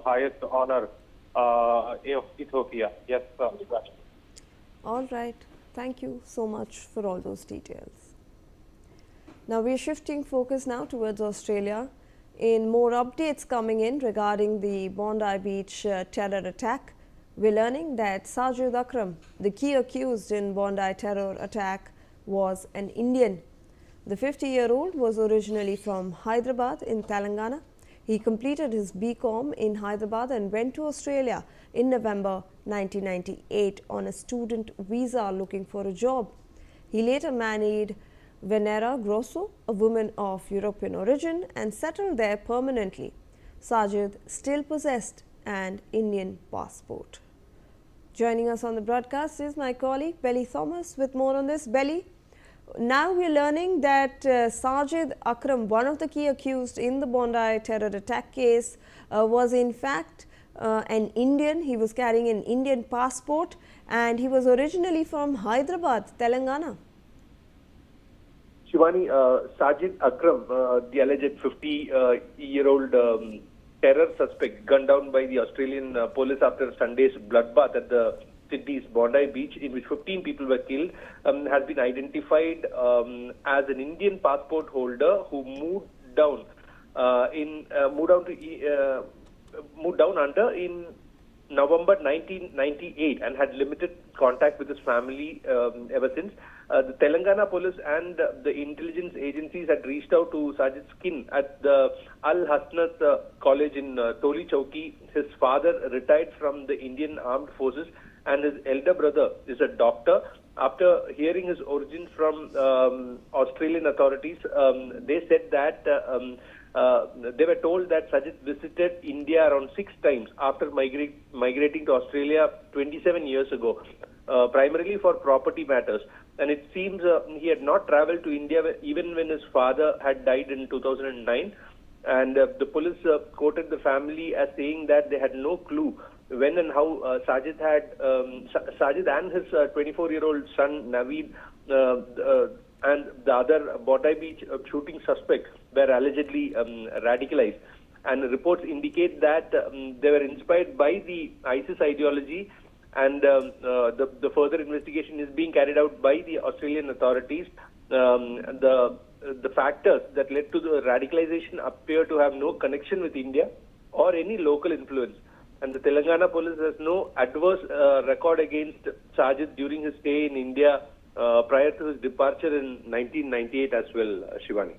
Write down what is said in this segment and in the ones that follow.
highest honor of Ethiopia. Yes, All right. Thank you so much for all those details. Now we are shifting focus now towards Australia. In more updates coming in regarding the Bondi Beach terror attack, we're learning that Sajid Akram, the key accused in Bondi terror attack, was an Indian. The 50-year-old was originally from Hyderabad in Telangana. He completed his BCom in Hyderabad and went to Australia in November 1998 on a student visa looking for a job. He later married Venera Grosso, a woman of European origin, and settled there permanently. Sajid still possessed an Indian passport. Joining us on the broadcast is my colleague Belly Thomas with more on this. Belly, now we are learning that Sajid Akram, one of the key accused in the Bondi terror attack case, was in fact an Indian. He was carrying an Indian passport and he was originally from Hyderabad, Telangana. Shivani, Sajid Akram, the alleged 50-year-old terror suspect gunned down by the Australian police after Sunday's bloodbath at the Sydney's Bondi Beach, in which 15 people were killed, has been identified as an Indian passport holder who moved down under in November 1998 and had limited contact with his family ever since. The Telangana police and the intelligence agencies had reached out to Sajid's kin at the Al Hasnath College in Toli Chowki. His father retired from the Indian Armed Forces and his elder brother is a doctor. After hearing his origins from Australian authorities, they said that they were told that Sajid visited India around 6 times after migrating to Australia 27 years ago, primarily for property matters. And it seems he had not travelled to India even when his father had died in 2009. And the police quoted the family as saying that they had no clue when and how Sajid and his 24-year-old son Naveed and the other Bondi Beach shooting suspects were allegedly radicalized. And reports indicate that they were inspired by the ISIS ideology, and the further investigation is being carried out by the Australian authorities. The factors that led to the radicalization appear to have no connection with India or any local influence. And the Telangana police has no adverse record against Sajid during his stay in India prior to his departure in 1998 as well, Shivani.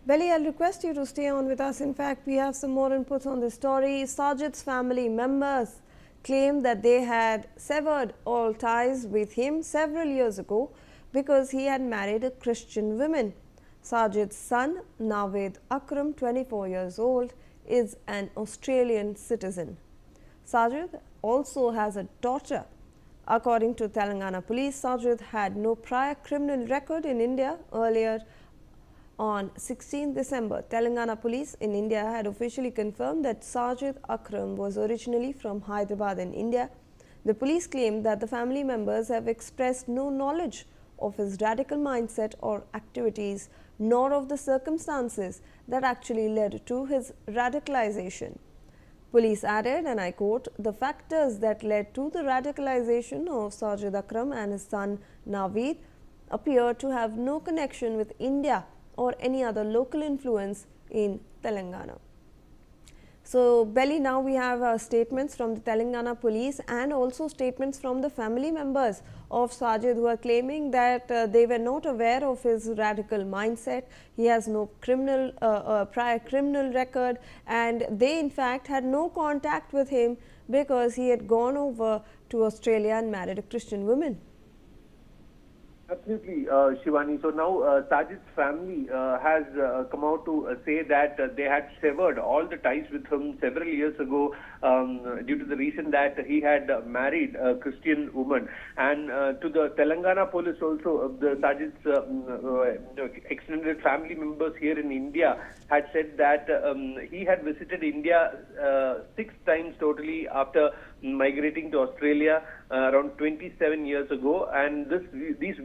Belly, I'll request you to stay on with us. In fact, we have some more inputs on this story. Sajid's family members claimed that they had severed all ties with him several years ago because he had married a Christian woman. Sajid's son, Naveed Akram, 24 years old, is an Australian citizen. Sajid also has a daughter. According to Telangana police, Sajid had no prior criminal record in India. Earlier on 16 December, Telangana police in India had officially confirmed that Sajid Akram was originally from Hyderabad in India. The police claimed that the family members have expressed no knowledge of his radical mindset or activities, nor of the circumstances that actually led to his radicalization. Police added, and I quote, "The factors that led to the radicalization of Sajid Akram and his son Naveed appear to have no connection with India or any other local influence in Telangana." So, Belly, now we have statements from the Telangana police and also statements from the family members of Sajid, who are claiming that they were not aware of his radical mindset. He has no prior criminal record, and they in fact had no contact with him because he had gone over to Australia and married a Christian woman. Absolutely, Shivani. So now Sajid's family has come out to say that they had severed all the ties with him several years ago due to the reason that he had married a Christian woman. And to the Telangana police also, the Sajid's extended family members here in India had said that he had visited India 6 times totally after migrating to Australia around 27 years ago, and these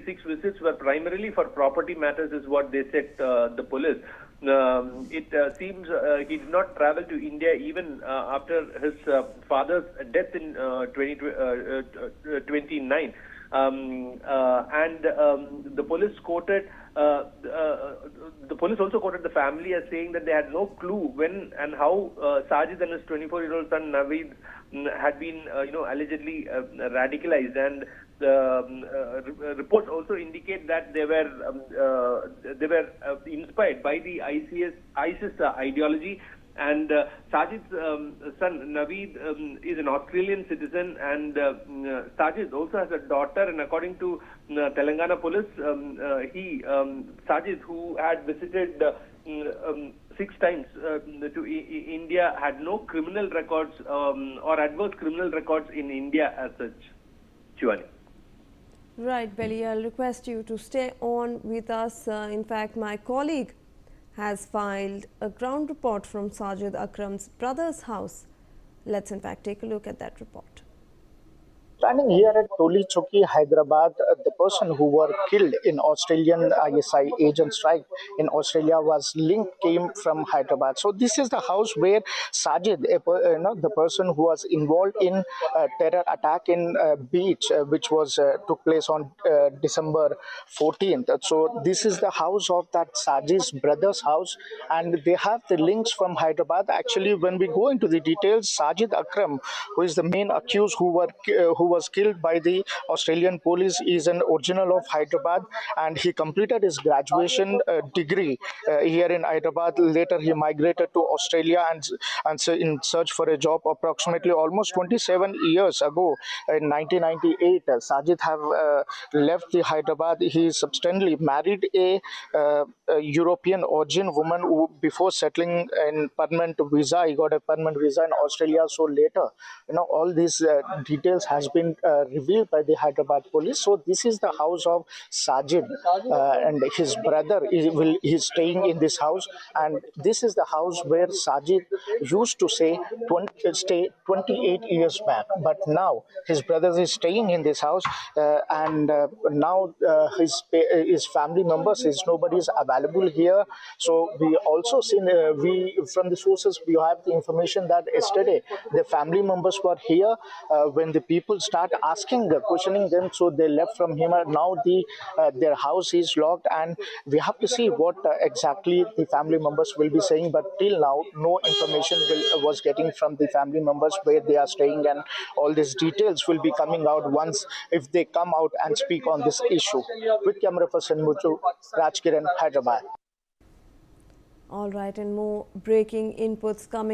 6 visits were primarily for property matters, is what they said, the police. it seems he did not travel to India even after his father's death in 2029. The police quoted the police also quoted the family as saying that they had no clue when and how Sajid and his 24-year-old son Naveed had been allegedly radicalized, and the reports also indicate that they were inspired by the ISIS ideology. And Sajid's son Naveed is an Australian citizen, and Sajid also has a daughter. And according to Telangana police, Sajid, who had visited 6 times to India, had no criminal records or adverse criminal records in India as such. Shivani. Right, Belly, I'll request you to stay on with us. In fact, my colleague has filed a ground report from Sajid Akram's brother's house. Let's in fact take a look at that report. Standing here at Toli Chowki, Hyderabad, the person who were killed in Australian ISI agent strike in Australia came from Hyderabad. So this is the house where Sajid, the person who was involved in terror attack in beach, which was took place on December 14th. So this is the house of that Sajid's brother's house, and they have the links from Hyderabad. Actually, when we go into the details, Sajid Akram, who is the main accused who was killed by the Australian police, is an original of Hyderabad, and he completed his graduation degree here in Hyderabad. Later, he migrated to Australia and so in search for a job. Approximately almost 27 years ago, in 1998, Sajid have left the Hyderabad. He subsequently married a European origin woman who, before settling in permanent visa, he got a permanent visa in Australia. So later, all these details has been revealed by the Hyderabad police. So this is the house of Sajid, and his brother is staying in this house, and this is the house where Sajid used to stay 28 years back. But now his brother is staying in this house, and now his family members, nobody is available here. So we also seen from the sources we have the information that yesterday the family members were here when the people start questioning them, so they left from him. Now their house is locked, and we have to see what exactly the family members will be saying. But till now, no information was getting from the family members where they are staying, and all these details will be coming out once if they come out and speak on this issue. With camera person Mutu, Rajkiran, Hyderabad. All right, and more breaking inputs coming.